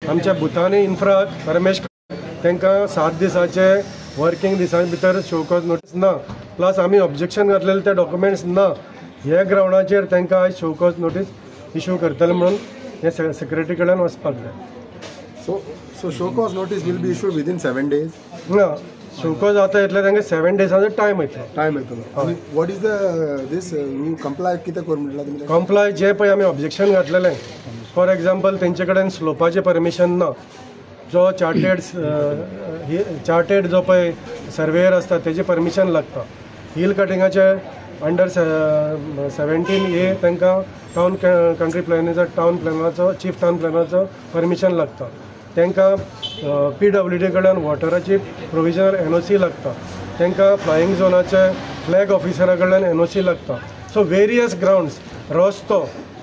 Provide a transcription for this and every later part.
आमच्या भुतानी इन्फ्रा रमेश तांकां 7 दिसाचे वर्किंग दिसां भितर शो कॉज नोटीस ना, प्लस आमी ऑब्जेक्शन घातलेले ते डॉक्युमेंट्स ना, हे ग्रावंडाचेर तांकां आयज शो कॉज नोटीस इश्यू करतले म्हणून हे सेक्रेटरी कडेन वचपाक जाय. So show cause notice will be issued within 7 days. ना शो कॉज जाता येतले तांकां 7 डेजाचो टायम येतलो. टायम येतलो. What is this you comply कितें कर म्हटला तुमी? कंप्लाय जे पळय आमी ऑब्जेक्शन घातलेलें, फॉर एग्जाम्पल तेंचे कडेन स्लोपाचें परमिशन ना, जो चार्टेड जो पळय सर्वेयर आसता तेजे परमिशन लागता. हिल कटिंगाचे अंडर 17A तांकां टावन कंट्री प्लॅनिंगाचो टावन प्लॅनराचो चीफ टावन प्लॅनराचो परमिशन लागता. तांकां PWD कडल्यान वॉटराची प्रोविजनल NOC लागता. तांकां फ्लायींग झोनाचे फ्लॅग ऑफिसरा कडल्यान NOC लागता. सो वेरियस ग्रावंड्स रस्तो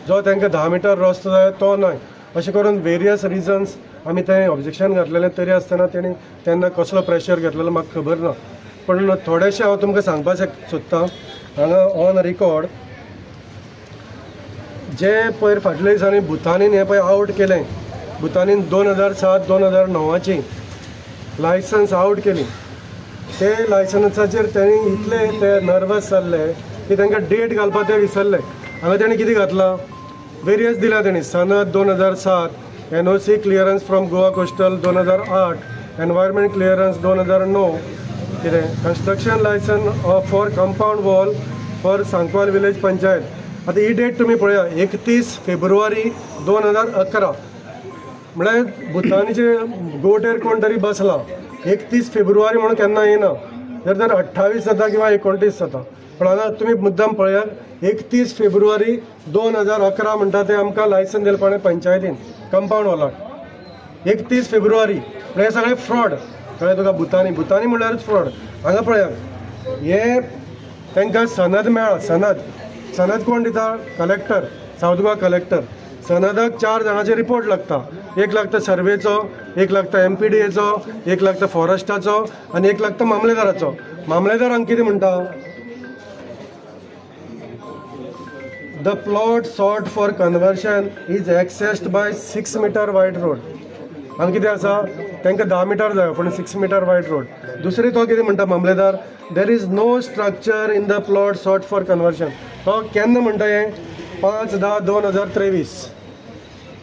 जो तांकां 10 मीटर रस्तो जाय तो न्हय, अशें करून वेरियस रिजन्स आमी थंय ऑब्जेक्शन घातलेलें. तरी आसतना तेणी तेन्ना कसलो प्रेशर घेतलेलो म्हाका खबर ना, पण थोडेशें हांव तुमकां सांगपाक सोदतां हांगा ऑन रिकॉर्ड. जे पयर फाटल्या दिसांनी भुतानीन हें पळय आवट केलें, भुतानीन 2007-2009ची लायसन्स आवट केली. ते लायसन्साचेर तेणी इतले ते नर्वस जाल्ले की तांकां डेट घालपाक ते विसरले. हांगा तेणी कितें घातलां, वेरियस दिला तेणी सनद 2007, NOC clearance from Goa coastal 2008, environment clearance 2009, कितें construction licence for compound wall for Sancoale village panchayat. आतां ही डेट तुमी पळया, 31 फेब्रुवारी 2011. म्हळ्यार भुतानीचे गोटेर कोण तरी बसला, 31 फेब्रुवारी म्हणून केन्ना येना, जर 28 जाता किंवा 29 जाता. पण हांगा तुमी मुद्दाम पळयात, 31 फेब्रुवारी 2011 म्हणटा ते आमकां लायसन दिले पळय पंचायतीन कंपाऊंड वॉलाक. 31 फेब्रुवारी म्हळ्यार हे सगळें फ्रॉड. कळ्ळें तुका? भुतानी म्हणल्यारूच फ्रॉड. हांगा पळयात, हे तांकां सनद मेळ्ळा. सनद कोण दिता? Collector, South Goa collector. सनदाक 4 जाणांचे रिपोर्ट लागता. एक लागता सर्वेचो, एक लागता MPDAचो, एक लागता फॉरेस्टाचो आनी एक लागता मामलेदाराचो. मामलेदार हांगा कितें म्हणटा, the plot sought for conversion is accessed by 6 metre wide road. हांगा कितें आसा, तांकां 10 मीटर जाय पण 6 मीटर वायड रोड. दुसरे तो कितें म्हणटा मामलेदार, there is no structure in the plot sought for conversion. तो केन्ना म्हणटा हें? 5/10/2023.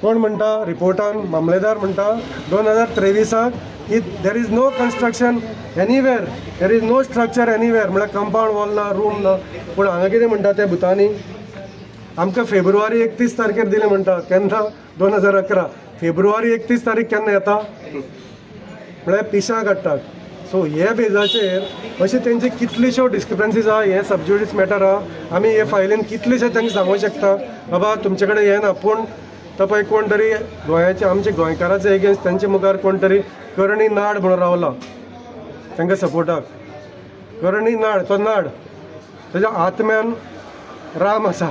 कोण म्हणटा रिपोर्टान? मामलेदार म्हणटा 2023 there is no construction anywhere, there is no structure anywhere. म्हळ्यार कंपाऊंड वॉल ना, रूम ना. पूण हांगा कितें म्हणटा ते भुतानी, आमकां फेब्रुवारी 31 तारखेर दिलें म्हणटा. केन्ना? 2011. फेब्रुवारी 31 तारीख केन्ना येता? म्हळ्यार पिशां काडटात. सो हे बेजाचेर अशें तेंचे कितल्योश्यो डिस्क्रिपन्सीज आहा. हे सबज्युडिस मॅटर आहा. आमी हे फायलीन कितलेशे तांकां सांगूंक शकता बाबा तुमचे कडेन हें ना. पूण तो पळय कोण तरी गोंयाचे आमचे गोंयकाराचे एगेन्स्ट तांचे मुखार कोण तरी करणी नाड म्हणून रावला तांकां सपोर्टाक. करणी नाड, तो नाड ताच्या आत्म्यान राम आसा,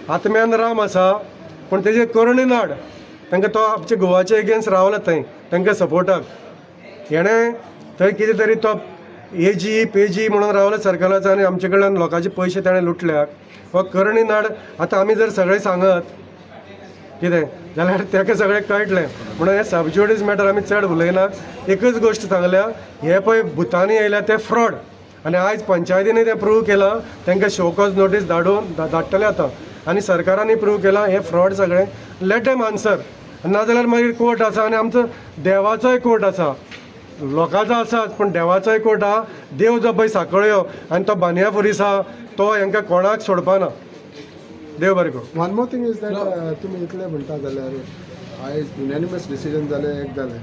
आत्म्यान राम आसा, पूण तेजे करणी नाड तांकां तो आमचे गोवाचे एगेन्स्ट रावला थंय तांकां सपोर्टाक. हेणें थंय कितें तरी तो एजी पेजी म्हणून रावला सरकाराचो आनी आमचे कडल्यान लोकांचे पयशे ताणें लुटल्यात. हो करणी नाड. आतां आमी जर सगळें सांगत कितें जाल्यार ताका सगळें कळटलें. म्हणून हे सबज्युडिस मॅटर आमी चड उलयनात. एकच गोश्ट सांगल्या, हे पळय भुतानी येयल्या ते फ्रॉड. आनी आयज पंचायतीनी तें प्रूव केलां. तांकां शो कॉज नोटीस धाडटले आतां. आनी सरकारानी प्रूव केलां हे फ्रॉड सगळें. Let them answer. नाजाल्यार मागीर कोर्ट आसा आनी आमचो देवाचोय कोर्ट आसा. लोकांचो आसाच पण देवाचोय कोर्ट आहा. देव जो पळय सांकळ्यो आनी तो बानया फुरीस आहा तो हांकां कोणाक सोडपाना. देव बरें करूं. One more thing is that तुमी इतलें म्हणटा जाल्यार आयज युनॅनिमस डिसिजन जालें एक जालें,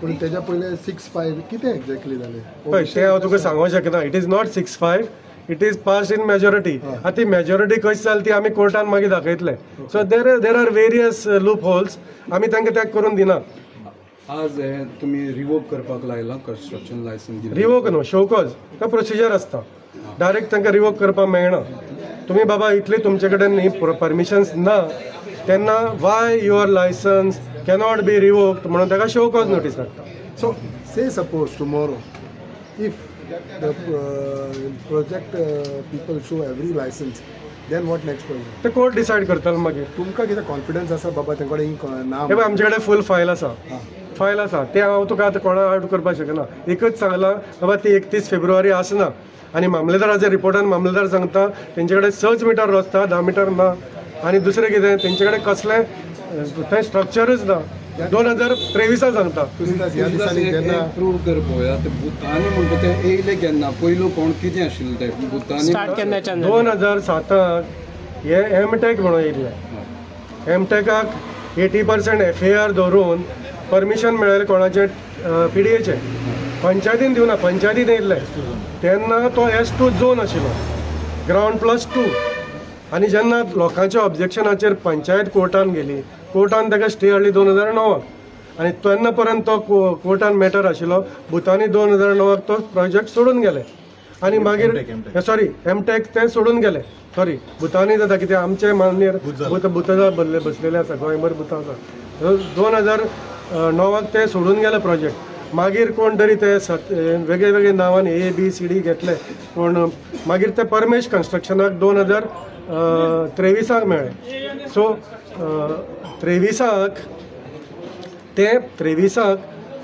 पूण तेज्या पयलें 6-5 कितें एक्झॅक्टली जालें पळय तें हांव तुका सांगूंक शकना. It is not 6-5, it is pass in majority. आतां ती मेजॉरिटी कशी जाली ती आमी कोर्टान मागीर दाखयतले. So there are various loop holes. आमी तांकां तें करून दिना. आज तुम्ही रिवोक करपाक लायला कन्स्ट्रक्शन लायसन्स? रिवोक न्हू, शो कॉज तो प्रोसिजर आसता. डायरेक्ट तांकां रिवोक करपाक मेळना. तुमी बाबा इतली तुमचे कडेन न्ही परमिशन्स ना तेन्ना why your licence cannot be revoked म्हणून ताका शो कॉज नोटीस धाडटा. So say suppose tomorrow if the project people show every license then what next project ते कोर्ट डिसायड करतलो मागीर. तुमकां कितें कॉन्फिडन्स आसा बाबा तेंकडे नाम हे पळय आमचे कडेन फूल फायल आसा. फायल आसा ते हांव तुका आतां कोणा आउट करपाक शकना. एकच सांगलां बाबा ती 31 फेब्रुवारी आसना आनी मामलेदाराच्या रिपोर्टान मामलेदार सांगता तेंचे कडेन 6 मिटर रस्ता 10 मिटर ना. आनी दुसरें कितें तेंचे कडेन कसलें थंय स्ट्रक्चरच ना. 2023 सांगता. ह्या दिसांनी जेन्ना प्रूव कर पळोवया ते भुतानी म्हणटा ते येयले केन्ना पयलो कोण कितें आशिल्लें ते भुतानी 2007 हे एमटेक म्हणून येयल्ले. एमटेकाक 80% FAR दवरून परमिशन मेळ्ळें कोणाचे PDAचे पंचायतीन दिवना. पंचायतीन येयल्ले तेन्ना तो S2 झोन आशिल्लो ग्रावंड +2 आनी जेन्ना लोकांच्या ऑब्जेक्शनाचेर पंचायत कोर्टान गेली कोर्टान ताका स्टे हाडली 2009 आनी तेन्ना पर्यंत तो कोर्टान मॅटर आशिल्लो. भुतानी 2009 तो प्रोजेक्ट सोडून गेले आनी मागीर सॉरी एमटेक ते सोडून गेले. सॉरी भुतानी जाता कितें आमचे मान्यर भुतां बसलेले आसा गोंयभर भुतां आसा. 2009 ते सोडून गेले प्रोजेक्ट. मागीर कोण तरी ते वेगळे वेगळे नांवान ABCD घेतले पूण मागीर ते परमेश कन्स्ट्रक्शनाक 2023 मेळ्ळे. सो 23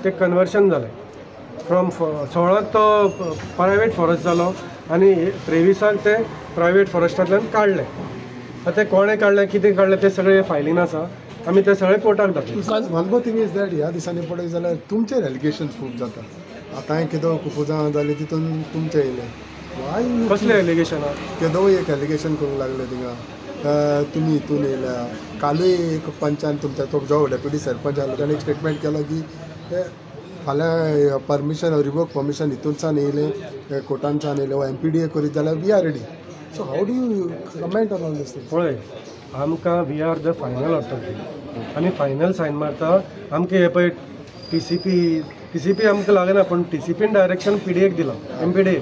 ते कन्वर्शन जालें. फ्रॉम 16 तो प्रायवेट फॉरेस्ट जालो आनी 23 ते प्रायवेट फॉरेस्टांतल्यान काडले. ते कोणें काडलें कितें काडलें ते सगळे फायलीन आसा. आमी ते सगळे कोर्टाक दाखयले. One more thing is that ह्या दिसांनी पळय जाल्यार तुमचे एलिगेशन्स खूब जाता. आतां केदो कुफुजां जाली तितून तुमचे येयले. वाय कसले एलिगेशन केदो एक एलिगेशन करूंक लागले थिंगा तुमी हितून येयल्या. कालूय एक पंचान तुमच्या तो जो डेप्युटी सरपंच आसलो ताणें एक स्टेटमेंट केलो की ते फाल्यां परमिशन रिवोक परमिशन हितूनसान येयले कोर्टानसान येयले वा MPDA करीत जाल्यार we are ready. So how do you comment on all this thing? पळय आमकां we are the final authority आनी फायनल सायन मारता आमकां हे पळय TCP आमकां लागना पूण TCPन डायरेक्शन PDAक दिलां MPDA.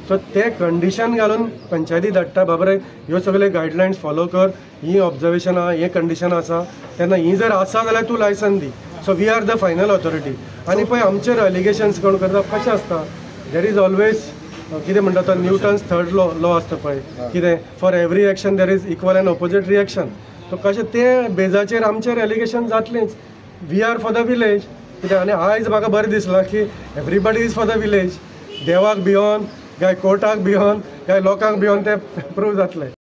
सो ते कंडिशन घालून पंचायती धाडटा बाबा रे ह्यो सगळे गायडलायन्स फॉलो कर ही ऑब्जर्वेशनां हे कंडिशन आसा तेन्ना ही जर आसा जाल्यार तूं लायसन दी. So we are the final authority. आनी पळय आमचेर एलिगेशन्स कोण करता कशें आसता देर इज ऑलवेज कितें म्हणटा तो न्यूटन्स थर्ड लॉ आसता पळय कितें for every action there is equal and opposite reaction. So कशें ते बेजाचेर आमचेर एलिगेशन जातलींच. We are for the village कितें आनी आयज म्हाका बरें दिसलां की everybody is for the village. देवाक भियोन काय कोर्टाक भियोन काय लोकांक भियोन ते प्रूव जातले.